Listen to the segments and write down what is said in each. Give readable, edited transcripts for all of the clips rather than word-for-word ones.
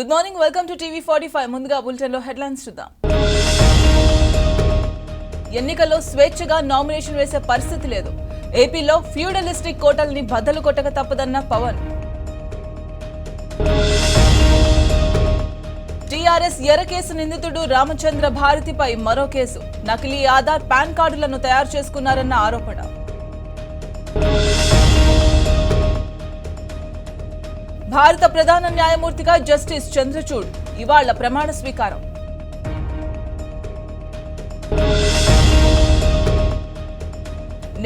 Good morning, welcome to TV 45. ముందుగా bulletin లో headlines చూద్దాం. ఎన్నికల్లో స్వేచ్ఛగా నామినేషన్ వేసే పరిస్థితి లేదు. ఏపీలో ఫ్యూడలిస్టిక్ కోటల్ని బద్దలు కొట్టక తప్పదన్న పవన్. టీఆర్ఎస్ ఎర్ర కేసు నిందితుడు రామచంద్ర భారతిపై మరో కేసు. నకిలీ ఆధార్, పాన్ కార్డులను తయారు చేసుకున్నారన్న ఆరోపణ. భారత ప్రధాన న్యాయమూర్తిగా జస్టిస్ చంద్రచూడ్ ఇవాళ ప్రమాణ స్వీకారం.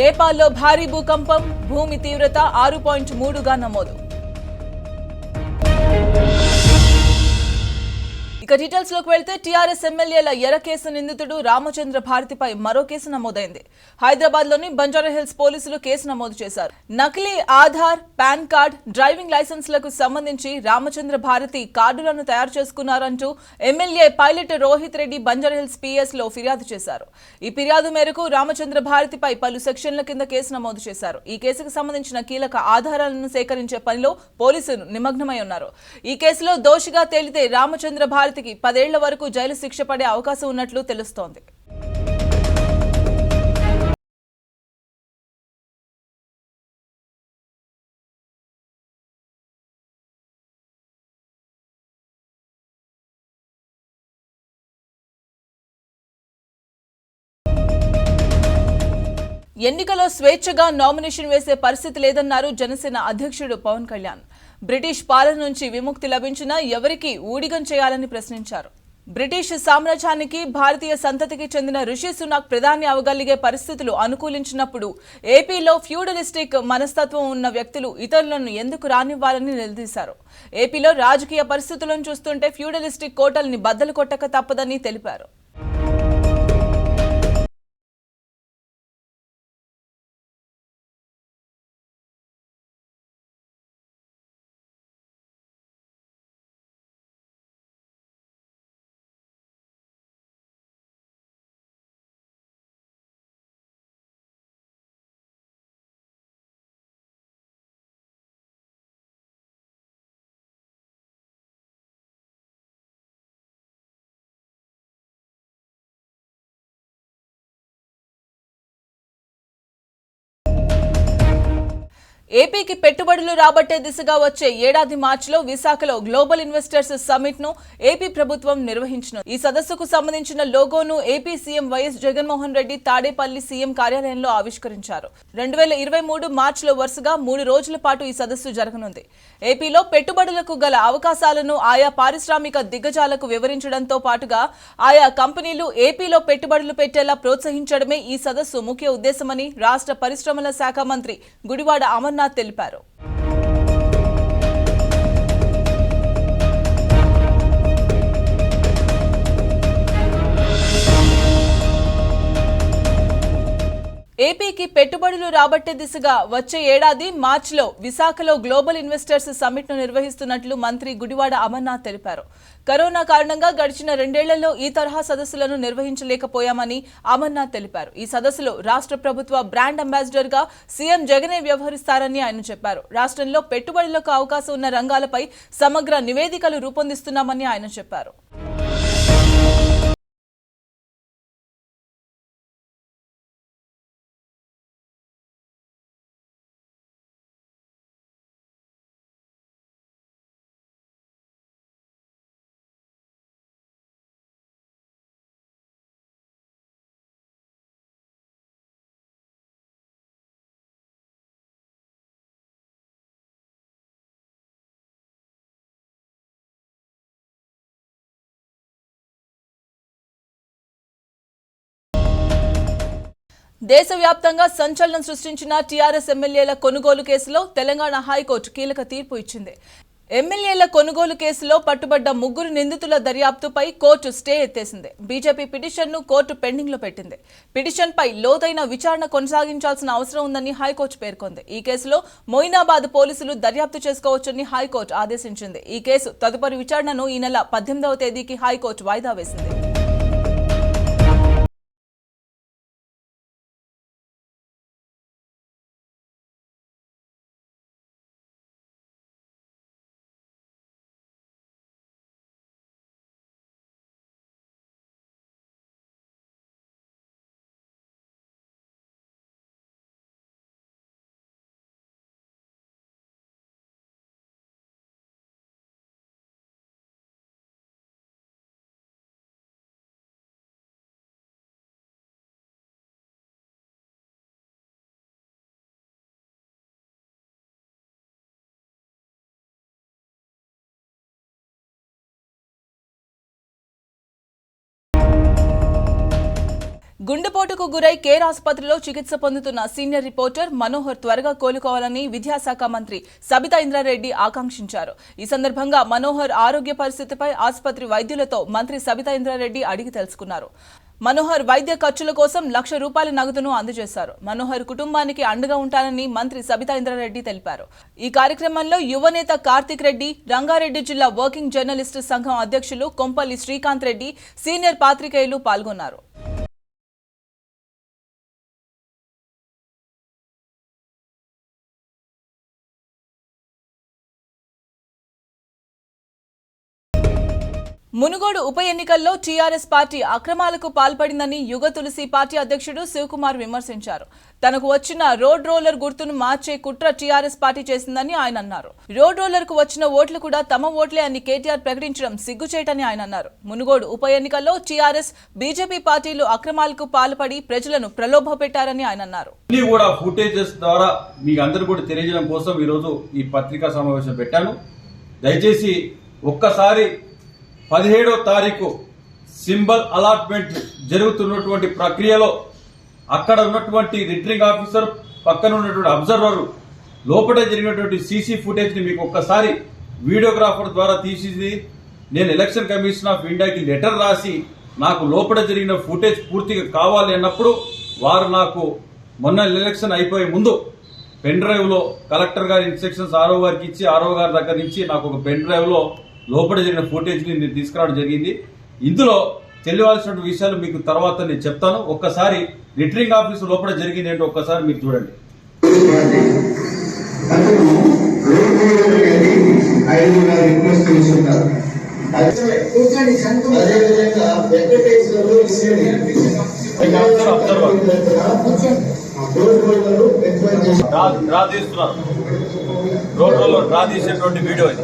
నేపాల్లో భారీ భూకంపం, భూమి తీవ్రత 6.3గా నమోదు. ఇక డీటెయిల్స్ లోకి వెళ్తే టీఆర్ఎస్ ఎమ్మెల్యేల ఎర్ర కేసు నిందితుడు రామచంద్ర భారతిపై మరో కేసు నమోదైంది. హైదరాబాద్ లోని బంజారాహిల్స్ పోలీసులు కేసు నమోదు చేశారు. నకిలీ ఆధార్, పాన్ కార్డ్, డ్రైవింగ్ లైసెన్స్లకు సంబంధించి రామచంద్ర భారతి కార్డులను తయారు చేసుకున్నారంటూ MLA pilot Rohith Reddy Banjara Hills PS లో ఫిర్యాదు చేశారు. ఈ ఫిర్యాదు మేరకు రామచంద్ర భారతిపై పలు సెక్షన్ల కింద కేసు నమోదు చేశారు. ఈ కేసుకు సంబంధించిన కీలక ఆధారాలను సేకరించే పనిలో పోలీసులు నిమగ్నమై ఉన్నారు. ఈ కేసులో దోషిగా తేలితే రామచంద్ర భారతి 10 ఏళ్ల వరకు జైలు శిక్ష పడే అవకాశం ఉన్నట్లు తెలుస్తోంది. ఎన్నికల్లో స్వేచ్ఛగా నామినేషన్ వేసే పరిస్థితి లేదన్నారు జనసేన అధ్యక్షుడు పవన్ కళ్యాణ్. బ్రిటిష్ పాలన నుంచి విముక్తి లభించినా ఎవరికి ఊడిగం చేయాలని ప్రశ్నించారు. బ్రిటిష్ సామ్రాజ్యానికి భారతీయ సంతతికి చెందిన రిషి సునాక్ ప్రధాని అవగలిగే పరిస్థితులు అనుకూలించినప్పుడు ఏపీలో ఫ్యూడలిస్టిక్ మనస్తత్వం ఉన్న వ్యక్తులు ఇతరులను ఎందుకు రానివ్వాలని నిలదీశారు. ఏపీలో రాజకీయ పరిస్థితులను చూస్తుంటే ఫ్యూడలిస్టిక్ కోటల్ని బద్దలు కొట్టక తప్పదని తెలిపారు. ఏపీకి పెట్టుబడులు రాబట్టే దిశగా వచ్చే ఏడాది మార్చిలో విశాఖలో గ్లోబల్ ఇన్వెస్టర్స్ సమ్మిట్ ను ఏపీ ప్రభుత్వం నిర్వహించనుంది. ఈ సదస్సుకు సంబంధించిన లోగోను AP CM YS Jaganmohan Reddy Tadepalli CM కార్యాలయంలో ఆవిష్కరించారు. 2023 మార్చిలో వరుసగా 3 రోజుల పాటు ఈ సదస్సు జరగనుంది. ఏపీలో పెట్టుబడులకు గల అవకాశాలను ఆయా పారిశ్రామిక దిగ్గజాలకు వివరించడంతో పాటుగా ఆయా కంపెనీలు ఏపీలో పెట్టుబడులు పెట్టేలా ప్రోత్సహించడమే ఈ సదస్సు ముఖ్య ఉద్దేశమని రాష్ట్ర పరిశ్రమల శాఖ మంత్రి గుడివాడ అమర్నాథ్ తెలిపారు. ఏపీకి పెట్టుబడులు రాబట్టే దిశగా వచ్చే ఏడాది మార్చిలో విశాఖలో గ్లోబల్ ఇన్వెస్టర్స్ సమ్మిట్ ను నిర్వహిస్తున్నట్లు మంత్రి గుడివాడ అమర్నాథ్ తెలిపారు. కరోనా కారణంగా గడిచిన 2 ఏళ్లలో ఈ తరహా సదస్సులను నిర్వహించలేకపోయామని అమర్నాథ్ తెలిపారు. ఈ సదస్సులో రాష్ట్ర ప్రభుత్వ బ్రాండ్ అంబాసిడర్ గా సీఎం జగనే వ్యవహరిస్తారని ఆయన చెప్పారు. రాష్ట్రంలో పెట్టుబడులకు అవకాశం ఉన్న రంగాలపై సమగ్ర నివేదికలు రూపొందిస్తున్నామని ఆయన చెప్పారు. దేశవ్యాప్తంగా సంచలనం సృష్టించిన టీఆర్ఎస్ ఎమ్మెల్యేల కొనుగోలు కేసులో తెలంగాణ హైకోర్టు కీలక తీర్పు ఇచ్చింది. ఎమ్మెల్యేల కొనుగోలు కేసులో పట్టుబడ్డ 3 నిందితుల దర్యాప్తుపై కోర్టు స్టే ఎత్తేసింది. బీజేపీ పిటిషన్ను కోర్టు పెండింగ్ లో పెట్టింది. పిటిషన్పై లోతైన విచారణ కొనసాగించాల్సిన అవసరం ఉందని హైకోర్టు పేర్కొంది. ఈ కేసులో మొయినాబాద్ పోలీసులు దర్యాప్తు చేసుకోవచ్చని హైకోర్టు ఆదేశించింది. ఈ కేసు తదుపరి విచారణను ఈ నెల 18వ తేదీకి హైకోర్టు వాయిదా వేసింది. గుండెపోటుకు గురై కేర్ ఆసుపత్రిలో చికిత్స పొందుతున్న సీనియర్ రిపోర్టర్ మనోహర్ త్వరగా కోలుకోవాలని విద్యాశాఖ మంత్రి సబితా ఇంద్రారెడ్డి ఆకాంక్షించారు. ఈ సందర్భంగా మనోహర్ ఆరోగ్య పరిస్థితిపై ఆసుపత్రి వైద్యులతో మంత్రి సబితా ఇంద్రారెడ్డి అడిగి తెలుసుకున్నారు. మనోహర్ వైద్య ఖర్చుల కోసం ₹1,00,000 నగదును అందజేశారు. మనోహర్ కుటుంబానికి అండగా ఉంటానని మంత్రి సబితా ఇంద్రారెడ్డి తెలిపారు. ఈ కార్యక్రమంలో యువనేత కార్తిక్ రెడ్డి, రంగారెడ్డి జిల్లా వర్కింగ్ జర్నలిస్టు సంఘం అధ్యక్షులు కొంపల్లి శ్రీకాంత్ రెడ్డి, సీనియర్ పాత్రికేయులు పాల్గొన్నారు. మునుగోడు ఉప ఎన్నికల్లో టీఆర్ఎస్ పార్టీ అక్రమాలకు పాల్పడిందని యుగ తులసి పార్టీ అధ్యక్షుడు శివకుమార్ విమర్శించారు. తనకు వచ్చిన రోడ్ రోలర్ గుర్తును మార్చే కుట్ర టీఆర్ఎస్ పార్టీ చేసిందని ఆయన అన్నారు. రోడ్ రోలర్ కు వచ్చిన ఓట్లు కూడా తమ ఓట్లే అని కేటీఆర్ ప్రకటించడం సిగ్గుచేటని ఆయన అన్నారు. మునుగోడు ఉప ఎన్నికల్లో టీఆర్ఎస్, బీజేపీ పార్టీలు అక్రమాలకు పాల్పడి ప్రజలను ప్రలోభపెట్టారని ఆయన అన్నారు. ఈ పత్రికా సమావేశం పెట్టాను. దయచేసి ఒక్కసారి 17వ తారీఖు సింబల్ అలాట్మెంట్ జరుగుతున్నటువంటి ప్రక్రియలో అక్కడ ఉన్నటువంటి రిటర్నింగ్ ఆఫీసర్, పక్కన ఉన్నటువంటి అబ్జర్వర్ లోపల జరిగినటువంటి సీసీ ఫుటేజ్ ని మీకు ఒక్కసారి వీడియోగ్రాఫర్ ద్వారా తీసి నేను ఎలక్షన్ కమిషన్ ఆఫ్ ఇండియాకి లెటర్ రాసి నాకు లోపల జరిగిన ఫుటేజ్ పూర్తిగా కావాలి అన్నప్పుడు వారు నాకు మొన్న ఎలక్షన్ అయిపోయే ముందు పెన్ డ్రైవ్ లో కలెక్టర్ గారి ఇన్స్ట్రక్షన్స్ ఆర్ఓ గారికి ఇచ్చి ఆర్ఓ గారి దగ్గర నుంచి నాకు ఒక పెన్ డ్రైవ్ లో లోపల జరిగిన ఫుటేజ్ ని నేను తీసుకురావడం జరిగింది. ఇందులో తెలియాల్సిన విషయాలు మీకు తర్వాత నేను చెప్తాను. ఒక్కసారి రిటర్నింగ్ ఆఫీస్ లోపల జరిగింది ఏంటో ఒక్కసారి మీరు చూడండి. డ్రా తీస్తున్నారు, రోడ్ రోల్లో డ్రా తీసేటువంటి వీడియో ఇది.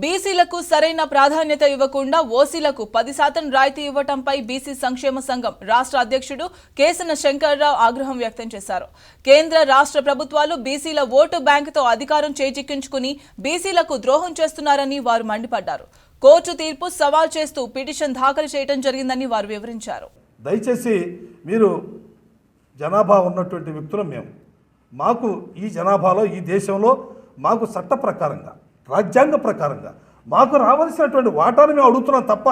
బీసీలకు సరైన ప్రాధాన్యత ఇవ్వకుండా ఓసీలకు 10% రాయితీ ఇవ్వటంపై బీసీ సంక్షేమ సంఘం రాష్ట్ర అధ్యక్షుడు కేసన శంకర్రావు ఆగ్రహం వ్యక్తం చేశారు. కేంద్ర రాష్ట్ర ప్రభుత్వాలు బీసీల ఓటు బ్యాంకుతో అధికారం చేజిక్కించుకుని బీసీలకు ద్రోహం చేస్తున్నారని వారు మండిపడ్డారు. కోర్టు తీర్పు సవాల్ చేస్తూ పిటిషన్ దాఖలు చేయడం జరిగిందని వారు వివరించారు. దయచేసి మీరు జనాభా ఉన్నటువంటి వ్యక్తులు మాకు ఈ జనాభాలో ఈ దేశంలో మాకు చట్ట ప్రకారంగా, రాజ్యాంగ ప్రకారంగా మాకు రావాల్సినటువంటి వాటాను మేము అడుగుతున్నాం తప్ప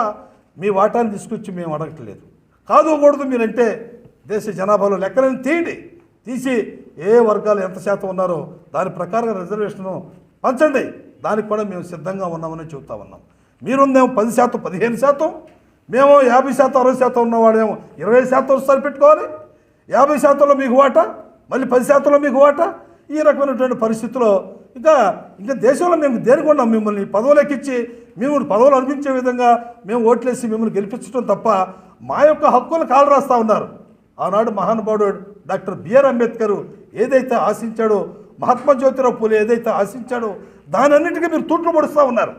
మీ వాటాను తీసుకొచ్చి మేము అడగట్లేదు. కాదుకూడదు మీరంటే దేశ జనాభాలో లెక్కలను తీసి ఏ వర్గాలు ఎంత శాతం ఉన్నారో దాని ప్రకారంగా రిజర్వేషన్ పంచండి, దానికి కూడా మేము సిద్ధంగా ఉన్నామని చెబుతా ఉన్నాం. మీరుందేమో 10%, 15%, మేము 50%, 60% ఉన్నవాడేమో 20% సరిపెట్టుకోవాలి. 50%లో మీకు వాటా, మళ్ళీ 10%లో మీకు వాటా. ఈ రకమైనటువంటి పరిస్థితుల్లో ఇంకా దేశంలో మేము దేనికొన్నాం? మిమ్మల్ని పదవులకు ఇచ్చి మిమ్మల్ని పదవులు అనిపించే విధంగా మేము ఓట్లేసి మిమ్మల్ని గెలిపించడం తప్ప మా యొక్క హక్కులు కాలు రాస్తూ ఉన్నారు. ఆనాడు మహానుభావుడు డాక్టర్ బిఆర్ అంబేద్కర్ ఏదైతే ఆశించాడో, మహాత్మా జ్యోతిరావు పూలే ఏదైతే ఆశించాడో దానన్నిటికీ మీరు తూట్లు పడుస్తూ ఉన్నారు.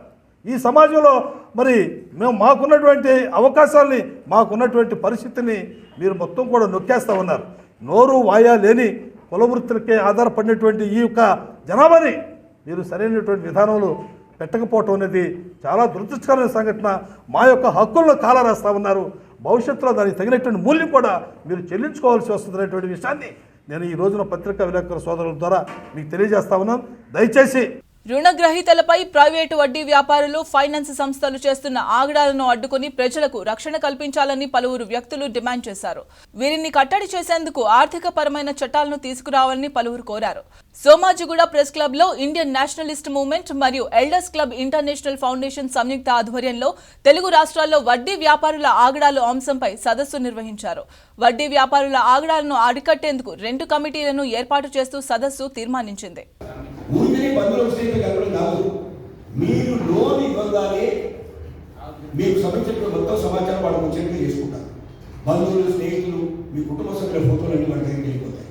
ఈ సమాజంలో మరి మేము మాకున్నటువంటి అవకాశాలని, మాకున్నటువంటి పరిస్థితిని మీరు మొత్తం కూడా నొక్కేస్తూ ఉన్నారు. నోరు వాయా లేని కులవృత్తులకే ఆధారపడినటువంటి ఈ యొక్క జనాభాని మీరు సరైనటువంటి విధానంలో పెట్టకపోవటం అనేది చాలా దురదృష్టకరమైన సంఘటన. మా యొక్క హక్కులను కాలరాస్తూ ఉన్నారు. భవిష్యత్తులో దానికి తగినటువంటి మూల్యం కూడా మీరు చెల్లించుకోవాల్సి వస్తుందనేటువంటి విషయాన్ని నేను ఈ రోజున పత్రికా విలేకరుల సోదరుల ద్వారా మీకు తెలియజేస్తా ఉన్నాను. దయచేసి రుణగ్రహీతలపై ప్రైవేటు వడ్డీ వ్యాపారులు, ఫైనాన్స్ సంస్థలు చేస్తున్న ఆగడాలను అడ్డుకుని ప్రజలకు రక్షణ కల్పించాలని పలువురు వ్యక్తులు డిమాండ్ చేశారు. వీరిని కట్టడి చేసేందుకు ఆర్థిక పరమైన చట్టాలను తీసుకురావాలని పలువురు కోరారు. సోమాజిగూడ ప్రెస్ క్లబ్ లో ఇండియన్ నేషనలిస్ట్ మూవ్మెంట్ మరియు ఎల్డర్స్ క్లబ్ ఇంటర్నేషనల్ ఫౌండేషన్ సంయుక్త ఆధ్వర్యంలో తెలుగు రాష్ట్రాల్లో వడ్డీ వ్యాపారుల ఆగడాలు అంశంపై సదస్సు నిర్వహించారు. వడ్డీ వ్యాపారుల ఆగడాలను అరికట్టేందుకు 2 కమిటీలను ఏర్పాటు చేస్తూ సదస్సు తీర్మానించింది. మీరు లోన్ ఇవ్వగానే మీకు సంబంధించిన మొత్తం సమాచారం వాళ్ళ ముఖ్యంగా చేసుకుంటారు. బంధువులు, స్నేహితులు, మీ కుటుంబ సభ్యుల ఫోటోలు అన్ని వాళ్ళకి వెళ్ళిపోతాయి.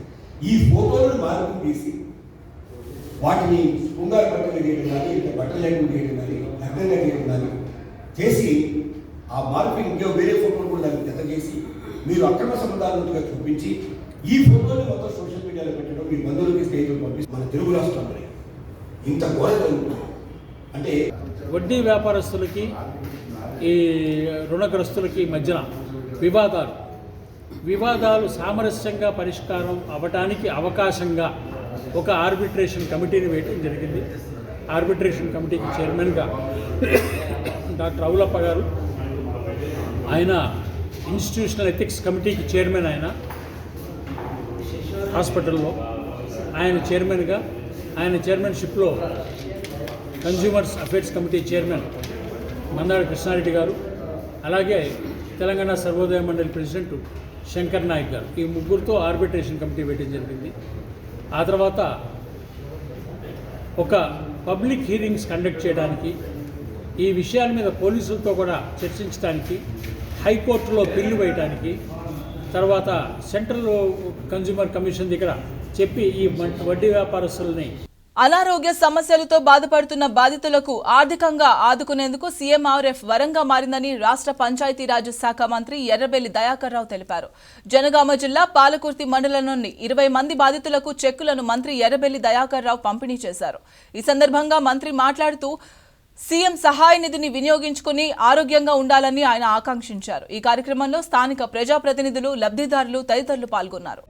ఈ ఫోటోలను మార్పు తీసి వాటిని శృంగార బట్టలు చేయడం కానీ, బట్టలు లేకుండా చేయడం కానీ, అర్థంగా చేయడం కానీ చేసి ఆ మార్పు ఇంకో వేరే ఫోటోలు కూడా దాన్ని జత చేసి మీరు అక్రమ సంబంధాలుగా చూపించి ఈ ఫోటోలు మొత్తం సోషల్ మీడియాలో పెట్టడం, మీ బంధువులకి, స్నేహితులు పంపిస్తే మన తెలుగు రాష్ట్రంలో ఇంత ఘోరంగా ఉంటుంది. అంటే వడ్డీ వ్యాపారస్తులకి ఈ రుణగ్రస్తులకి మధ్యన వివాదాలు సామరస్యంగా పరిష్కారం అవ్వటానికి అవకాశంగా ఒక ఆర్బిట్రేషన్ కమిటీని వేయడం జరిగింది. ఆర్బిట్రేషన్ కమిటీకి చైర్మన్గా డాక్టర్ అవులప్ప గారు, ఆయన ఇన్స్టిట్యూషనల్ ఎథిక్స్ కమిటీకి చైర్మన్, ఆయన హాస్పిటల్లో ఆయన చైర్మన్గా, ఆయన చైర్మన్షిప్లో consumers affairs committee chairman Mandada Krishna Reddy గారు, అలాగే తెలంగాణ సర్వోదయ మండలి ప్రెసిడెంట్ శంకర్ నాయక్ గారు, ఈ ముగ్గురితో ఆర్బిట్రేషన్ కమిటీ వేయడం జరిగింది. ఆ తర్వాత ఒక పబ్లిక్ హీరింగ్స్ కండక్ట్ చేయడానికి, ఈ విషయాల మీద పోలీసులతో కూడా చర్చించడానికి, హైకోర్టులో బిల్లు వేయడానికి, తర్వాత సెంట్రల్ కన్జ్యూమర్ కమిషన్ దగ్గర చెప్పి ఈ వడ్డీ వ్యాపారస్తుల్ని అనారోగ్య సమస్యలతో బాధపడుతున్న బాధితులకు ఆర్థికంగా ఆదుకునేందుకు సీఎంఆర్ఎఫ్ వరంగా మారిందని రాష్ట్ర పంచాయతీరాజ్ శాఖ మంత్రి ఎర్రబెల్లి దయాకర్ రావు తెలిపారు. జనగామ జిల్లా పాలకుర్తి మండలంలోని 20 మంది బాధితులకు చెక్కులను మంత్రి ఎర్రబెల్లి దయాకర్ రావు పంపిణీ చేశారు. ఈ సందర్భంగా మంత్రి మాట్లాడుతూ సీఎం సహాయ నిధిని వినియోగించుకుని ఆరోగ్యంగా ఉండాలని ఆయన ఆకాంక్షించారు. ఈ కార్యక్రమంలో స్థానిక ప్రజాప్రతినిధులు, లబ్ధిదారులు తదితరులు పాల్గొన్నారు.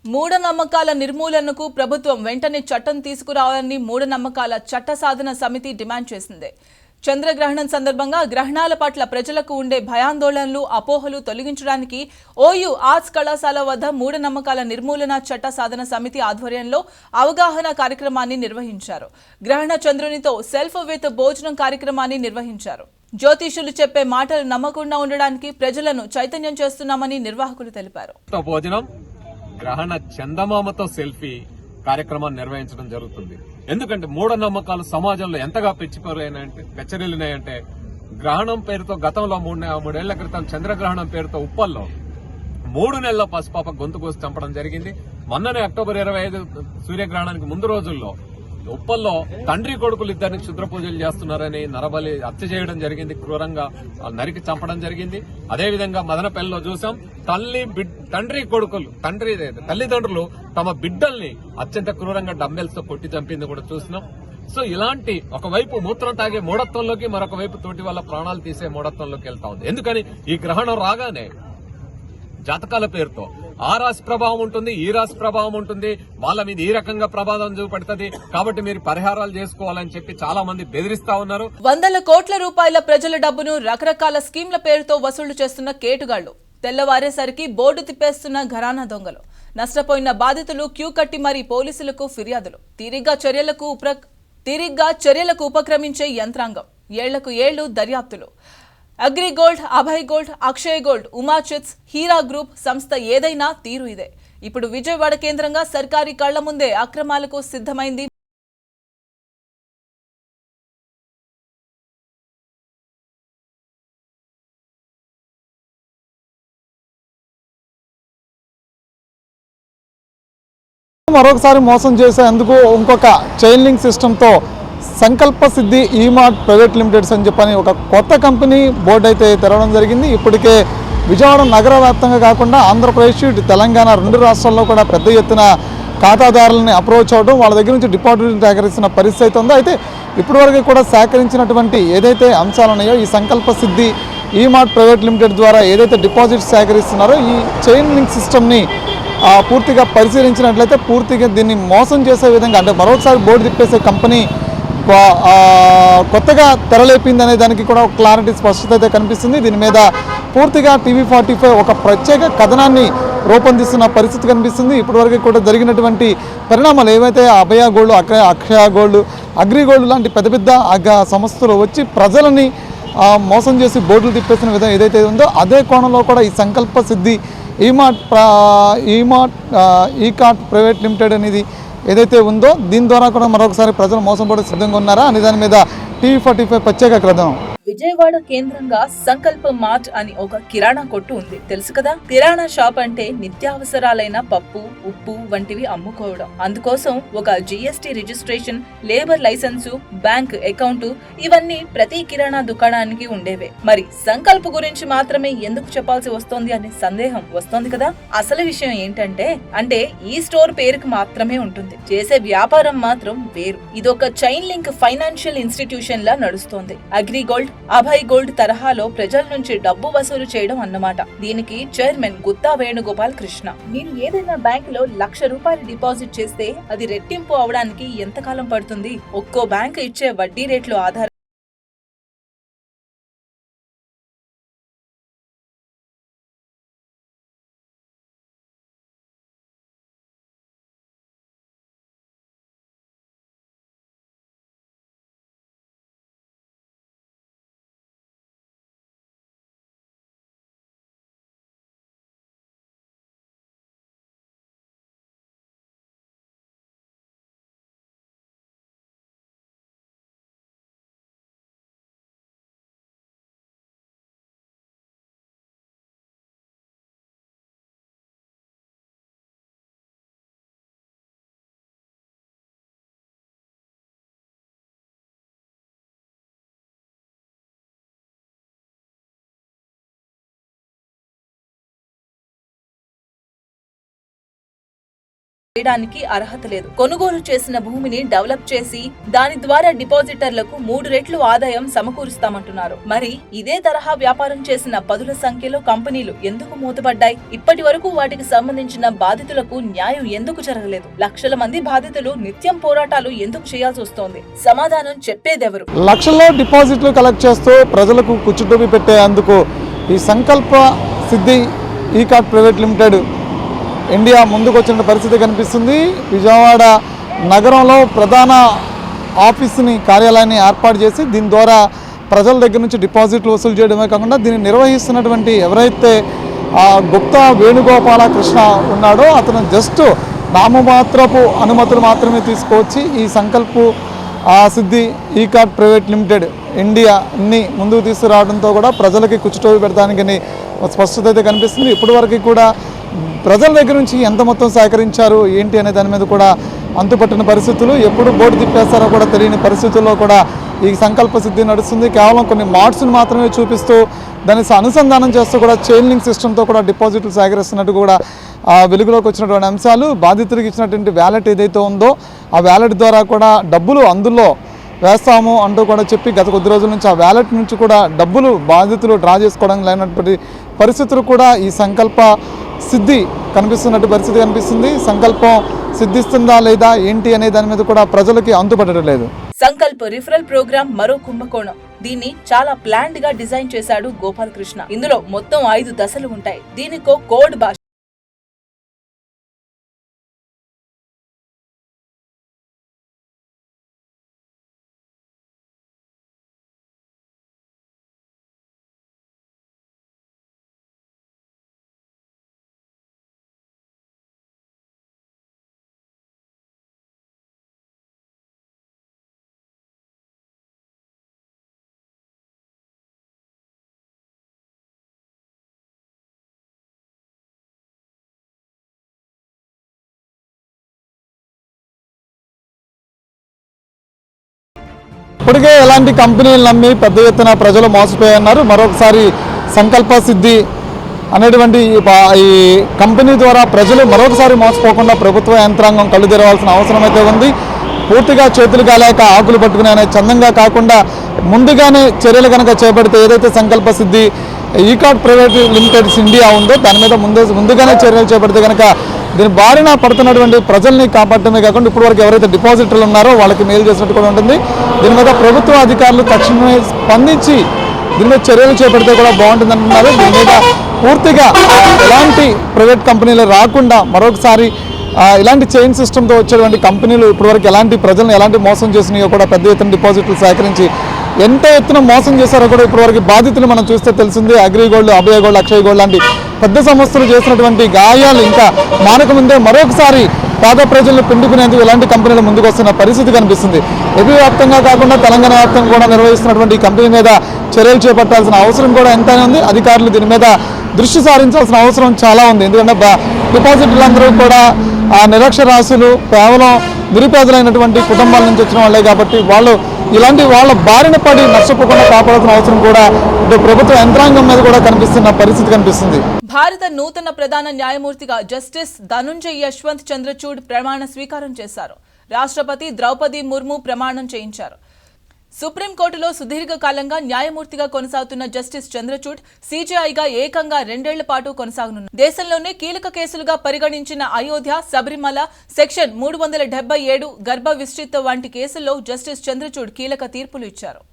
మూఢనమ్మకాల నిర్మూలనకు ప్రభుత్వం వెంటనే చట్టం తీసుకురావాలని మూఢనమ్మకాల చట్ట సాధన సమితి డిమాండ్ చేసింది. చంద్రగ్రహణం సందర్భంగా గ్రహణాల పట్ల ప్రజలకు ఉండే భయాందోళనలు, అపోహలు తొలగించడానికి ఓయూ ఆర్ట్స్ కళాశాల వద్ద మూఢనమ్మకాల నిర్మూలన చట్ట సాధన సమితి ఆధ్వర్యంలో అవగాహన కార్యక్రమాన్ని నిర్వహించారు. గ్రహణ చంద్రునితో సెల్ఫ్ విత్ భోజనం కార్యక్రమాన్ని నిర్వహించారు. జ్యోతిషులు చెప్పే మాటలు నమ్మకుండా ఉండడానికి ప్రజలను చైతన్యం చేస్తున్నామని నిర్వాహకులు తెలిపారు. గ్రహణ చందమామతో సెల్ఫీ కార్యక్రమాన్ని నిర్వహించడం జరుగుతుంది. ఎందుకంటే మూఢనమ్మకాలు సమాజంలో ఎంతగా పెచ్చరిల్లినాయంటే గ్రహణం పేరుతో గతంలో 3 ఏళ్ల క్రితం చంద్రగ్రహణం పేరుతో ఉప్పల్లో 3 నెలల పసిపాప గొంతు కోసి చంపడం జరిగింది. మొన్ననే అక్టోబర్ 25 సూర్యగ్రహణానికి ముందు రోజుల్లో ఉప్పల్లో తండ్రి కొడుకులు ఇద్దరిని క్షుద్ర పూజలు చేస్తున్నారని నరబలి హత్య చేయడం జరిగింది. క్రూరంగా నరికి చంపడం జరిగింది. అదేవిధంగా మదనపల్లిలో చూసాం, తండ్రి కొడుకులు తల్లిదండ్రులు తమ బిడ్డల్ని అత్యంత క్రూరంగా డంబెల్స్ తో కొట్టి చంపింది కూడా చూసినాం. సో ఇలాంటి ఒకవైపు మూత్రం తాగే మూఢత్వంలోకి, మరొక వైపు తోటి వాళ్ళ ప్రాణాలు తీసే మూఢత్వంలోకి వెళ్తా ఉంది. ఎందుకని ఈ గ్రహణం రాగానే జాతకాల పేరుతో ఆ రాశి ప్రభావం ఉంటుంది, ఈ రాశి ప్రభావం ఉంటుంది, వాళ్ళ మీద ఈ రకంగా ప్రభావం చూపెడుతుంది, కాబట్టి మీరు పరిహారాలు చేసుకోవాలని చెప్పి చాలా మంది బెదిరిస్తా ఉన్నారు. 100 కోట్ల రూపాయల ప్రజల డబ్బును రకరకాల స్కీమ్ల పేరుతో వసూలు చేస్తున్న కేటుగాళ్లు, తెల్లవారేసరికి బోర్డు తిప్పేస్తున్న ఘరానా దొంగలు, నష్టపోయిన బాధితులు క్యూ కట్టి మరీ పోలీసులకు ఫిర్యాదులు, తీరిగ్గా చర్యలకు ఉపక్రమించే యంత్రాంగం, ఏళ్లకు ఏళ్లు దర్యాప్తులు. Agrigold, Abhay gold, Akshay gold, Uma Chits, Heera group సంస్థ ఏదైనా తీరు ఇదే. ఇప్పుడు విజయవాడ కేంద్రంగా సర్కారీ కళ్ల ముందే అక్రమాలకు సిద్ధమైంది. మరొకసారి మోసం చేసేందుకు ఇంకొక చైన్ లింక్ సిస్టంతో సంకల్ప సిద్ధి ఈమార్ట్ ప్రైవేట్ లిమిటెడ్స్ అని చెప్పని ఒక కొత్త కంపెనీ బోర్డు అయితే తెరవడం జరిగింది. ఇప్పటికే విజయవాడ నగర వ్యాప్తంగా కాకుండా ఆంధ్రప్రదేశ్, తెలంగాణ 2 రాష్ట్రాల్లో కూడా పెద్ద ఎత్తున ఖాతాదారులని అప్రోచ్ అవ్వడం, వాళ్ళ దగ్గర నుంచి డిపాజిట్ సేకరిస్తున్న పరిస్థితి ఉందో. అయితే ఇప్పటివరకు కూడా సేకరించినటువంటి ఏదైతే అంశాలు ఉన్నాయో, ఈ సంకల్ప సిద్ధి ఈమార్ట్ ప్రైవేట్ లిమిటెడ్ ద్వారా ఏదైతే డిపాజిట్ సేకరిస్తున్నారో ఈ చైన్ లింక్ సిస్టమ్ని పూర్తిగా పరిశీలించినట్లయితే పూర్తిగా దీన్ని మోసం చేసే విధంగా, అంటే మరొకసారి బోర్డు తిప్పేసే కంపెనీ కొత్తగా తెరలేపింది అనే దానికి కూడా ఒక క్లారిటీ, స్పష్టత అయితే కనిపిస్తుంది. దీని మీద పూర్తిగా TV45 ఒక ప్రత్యేక కథనాన్ని రూపొందిస్తున్న పరిస్థితి కనిపిస్తుంది. ఇప్పటివరకు కూడా జరిగినటువంటి పరిణామాలు ఏవైతే అభయ గోల్డ్, అక్షయ గోల్డ్, అగ్రిగోల్డ్ లాంటి పెద్ద పెద్ద సంస్థలు వచ్చి ప్రజలని మోసం చేసి బోర్డులు తిప్పేసిన విధంగా ఏదైతే ఉందో, అదే కోణంలో కూడా ఈ సంకల్ప సిద్ధి ఈకార్ట్ ప్రైవేట్ లిమిటెడ్ అనేది ఏదైతే ఉందో దీని ద్వారా కూడా మరొకసారి ప్రజలు మోసపోవడం సిద్ధంగా ఉన్నారా అనే దాని మీద టీవీ45 ప్రత్యేక కథనం. విజయవాడ కేంద్రంగా సంకల్ప మార్ట్ అని ఒక కిరాణా కొట్టు ఉంది, తెలుసు కదా. కిరాణా షాప్ అంటే నిత్యావసరాలైన పప్పు, ఉప్పు వంటివి అమ్ముకోవడం. అందుకోసం ఒక GST registration, labour licence, bank account ఇవన్నీ ప్రతి కిరాణా దుకాణానికి ఉండేవే. మరి సంకల్ప్ గురించి మాత్రమే ఎందుకు చెప్పాల్సి వస్తోంది అనే సందేహం వస్తోంది కదా. అసలు విషయం ఏంటంటే ఈ స్టోర్ పేరుకు మాత్రమే ఉంటుంది, చేసే వ్యాపారం మాత్రం వేరు. ఇదొక చైన్ లింక్ ఫైనాన్షియల్ ఇన్స్టిట్యూషన్ లా నడుస్తోంది. అగ్రిగోల్డ్, అభయ్ గోల్డ్ తరహాలో ప్రజల నుంచి డబ్బు వసూలు చేయడం అన్నమాట. దీనికి చైర్మన్ గుత్తా వేణుగోపాల్ కృష్ణ. మీరు ఏదైనా బ్యాంకులో ₹1,00,000 డిపాజిట్ చేస్తే అది రెట్టింపు అవడానికి ఎంతకాలం పడుతుంది? ఒక్కో బ్యాంకు ఇచ్చే వడ్డీ రేట్లు ఆధారం చేయడానికి అర్హత లేదు. కొనుగోలు చేసిన భూమిని డెవలప్ చేసి దాని ద్వారా డిపాజిటర్లకు 3 రెట్లు ఆదాయం సమకూరుస్తామంటున్నారు. మరి ఇదే తరహా వ్యాపారం చేసిన పదుల సంఖ్యలో కంపెనీలు ఎందుకు మూతపడ్డాయి? ఇప్పటి వరకు వాటికి సంబంధించిన బాధితులకు న్యాయం ఎందుకు జరగలేదు? లక్షల మంది బాధితులు నిత్యం పోరాటాలు ఎందుకు చేయాల్సి వస్తోంది? సమాధానం చెప్పేదెవరు? లక్షల్లో డిపాజిట్లు కలెక్ట్ చేస్తూ ప్రజలకు కుచ్చుటూపి పెట్టేందుకు ఈ సంకల్ప సిద్ధి ఈ కార్డ్ ప్రైవేట్ లిమిటెడ్ ఇండియా ముందుకు వచ్చిన పరిస్థితి కనిపిస్తుంది. విజయవాడ నగరంలో ప్రధాన ఆఫీసుని, కార్యాలయాన్ని ఏర్పాటు చేసి దీని ద్వారా ప్రజల దగ్గర నుంచి డిపాజిట్లు వసూలు చేయడమే కాకుండా దీన్ని నిర్వహిస్తున్నటువంటి ఎవరైతే గుప్తా వేణుగోపాల కృష్ణ ఉన్నాడో అతను జస్ట్ నామమాత్రపు అనుమతులు మాత్రమే తీసుకొచ్చి ఈ సంకల్ప్ సిద్ధి ఈ కార్డ్ ప్రైవేట్ లిమిటెడ్ ఇండియాని ముందుకు తీసుకురావడంతో కూడా ప్రజలకి కుచ్చుటోవి పెడతానికి స్పష్టత అయితే కనిపిస్తుంది. ఇప్పటివరకు కూడా ప్రజల దగ్గర నుంచి ఎంత మొత్తం సేకరించారు ఏంటి అనే దాని మీద కూడా అంతుపట్టిన పరిస్థితులు, ఎప్పుడు బోర్డు తిప్పేస్తారో కూడా తెలియని పరిస్థితుల్లో కూడా ఈ సంకల్ప సిద్ధి నడుస్తుంది. కేవలం కొన్ని మార్ట్స్ని మాత్రమే చూపిస్తూ దాన్ని అనుసంధానం చేస్తూ కూడా చైన్ లింక్ సిస్టమ్తో కూడా డిపాజిట్లు సేకరిస్తున్నట్టు కూడా వెలుగులోకి వచ్చినటువంటి అంశాలు. బాధితులకు ఇచ్చినటువంటి వ్యాలెట్ ఏదైతే ఉందో ఆ వ్యాలెట్ ద్వారా కూడా డబ్బులు అందులో వేస్తాము అంటూ కూడా చెప్పి గత కొద్ది రోజుల నుంచి ఆ వ్యాలెట్ నుంచి కూడా డబ్బులు బాధితులు డ్రా చేసుకోవడం లేనటువంటి పరిస్థితులు కూడా ఈ సంకల్ప సిద్ధి కనిపిస్తున్నట్టు పరిస్థితి కనిపిస్తుంది. సంకల్పం సిద్ధిస్తుందా లేదా ఏంటి అనే దాని మీద కూడా ప్రజలకి అంతుపడటం లేదు. సంకల్ప్ రిఫరల్ ప్రోగ్రామ్ మరో కుంభకోణం. దీన్ని చాలా ప్లాన్డ్ గా డిజైన్ చేశాడు గోపాల్ కృష్ణ. ఇందులో మొత్తం 5 దశలు ఉంటాయి. దీనికో కోడ్ భాష, ఇప్పటికే ఎలాంటి కంపెనీలు నమ్మి పెద్ద ఎత్తున ప్రజలు మోసపోయన్నారు. మరొకసారి సంకల్ప సిద్ధి అనేటువంటి ఈ కంపెనీ ద్వారా ప్రజలు మరొకసారి మోసపోకుండా ప్రభుత్వ యంత్రాంగం కళ్ళు తెరవాల్సిన అవసరం అయితే ఉంది. పూర్తిగా చేతులు కాలేక ఆకులు పట్టుకునే అనే చందంగా కాకుండా ముందుగానే చర్యలు కనుక చేపడితే ఏదైతే సంకల్ప సిద్ధి ఈ కార్డ్ ప్రైవేట్ లిమిటెడ్స్ ఇండియా ఉందో దాని మీద ముందుగానే చర్యలు చేపడితే కనుక దీని బారిన పడుతున్నటువంటి ప్రజల్ని కాపాడటమే కాకుండా ఇప్పటివరకు ఎవరైతే డిపాజిటర్లు ఉన్నారో వాళ్ళకి మేలు చేసినట్టు కూడా ఉంటుంది. దీని మీద ప్రభుత్వ అధికారులు తక్షణమే స్పందించి దీని మీద చర్యలు చేపడితే కూడా బాగుంటుంది అంటున్నారు. దీని మీద పూర్తిగా ఎలాంటి ప్రైవేట్ కంపెనీలు రాకుండా మరొకసారి ఇలాంటి చైన్ సిస్టమ్తో వచ్చేటువంటి కంపెనీలు ఇప్పటివరకు ఎలాంటి ప్రజలను ఎలాంటి మోసం చేసినాయో కూడా పెద్ద ఎత్తున డిపాజిట్లు సేకరించి ఎంత ఎత్తున మోసం చేశారో కూడా ఇప్పటివరకు బాధితులు మనం చూస్తే తెలిసింది. అగ్రిగోల్డ్, అభయగోల్డ్, అక్షయ్ గోల్డ్ లాంటి పెద్ద సంస్థలు చేసినటువంటి గాయాలు ఇంకా మానక ముందే మరొకసారి పేద ప్రజలను పిండుకునేందుకు ఇలాంటి కంపెనీలు ముందుకు వస్తున్న పరిస్థితి కనిపిస్తుంది. ఏపీ వ్యాప్తంగా కాకుండా తెలంగాణ వ్యాప్తంగా కూడా నిర్వహిస్తున్నటువంటి ఈ కంపెనీ మీద చర్యలు చేపట్టాల్సిన అవసరం కూడా ఎంతైనా ఉంది. అధికారులు దీని మీద దృష్టి సారించాల్సిన అవసరం చాలా ఉంది. ఎందుకంటే డిపాజిటర్లందరూ కూడా నిరక్షరాస్యులు, కేవలం నిరుపేదలైనటువంటి కుటుంబాల నుంచి వచ్చిన వాళ్ళే కాబట్టి వాళ్ళ బారిన పడి నష్టపోకుండా కాపాడాల్సిన అవసరం కూడా ఇటు ప్రభుత్వ యంత్రాంగం మీద కూడా కనిపిస్తున్న పరిస్థితి కనిపిస్తుంది. భారత నూతన ప్రధాన న్యాయమూర్తిగా జస్టిస్ ధనుంజయ్ యశ్వంత్ చంద్రచూడ్ ప్రమాణ స్వీకారం చేశారు. రాష్ట్రపతి ద్రౌపది ముర్ము ప్రమాణం చేయించారు. సుప్రీంకోర్టులో సుదీర్ఘకాలంగా న్యాయమూర్తిగా కొనసాగుతున్న జస్టిస్ చంద్రచూడ్ సీజేఐగా ఏకంగా 2 ఏళ్ల పాటు కొనసాగనున్నారు. దేశంలోనే కీలక కేసులుగా పరిగణించిన అయోధ్య, శబరిమల, సెక్షన్ 377 గర్భ విస్తృత వంటి కేసుల్లో జస్టిస్ చంద్రచూడ్ కీలక తీర్పులు ఇచ్చారు.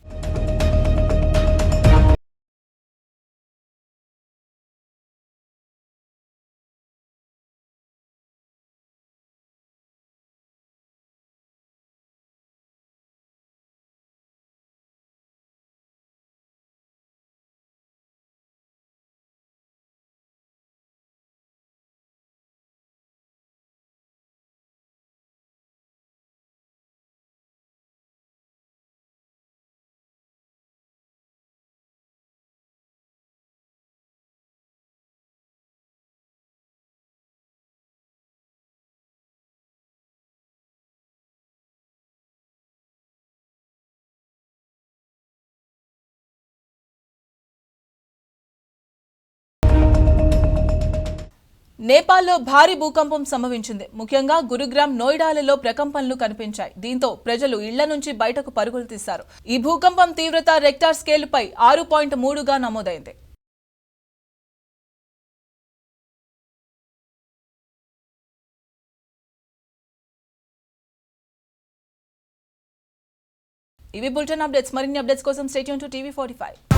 నేపాల్లో భారీ భూకంపం సంభవించింది. ముఖ్యంగా గురుగ్రామ్, నోయిడాలలో ప్రకంపనలు కనిపించాయి. దీంతో ప్రజలు ఇళ్ల నుంచి బయటకు పరుగులు తీశారు. ఈ భూకంపం తీవ్రత రెక్టార్ స్కేలుపై 6.3గా నమోదైంది. ఇవి బులెటిన్ అప్డేట్స్. మరిన్ని అప్డేట్స్ కోసం స్టే ట్యూన్ టు TV45.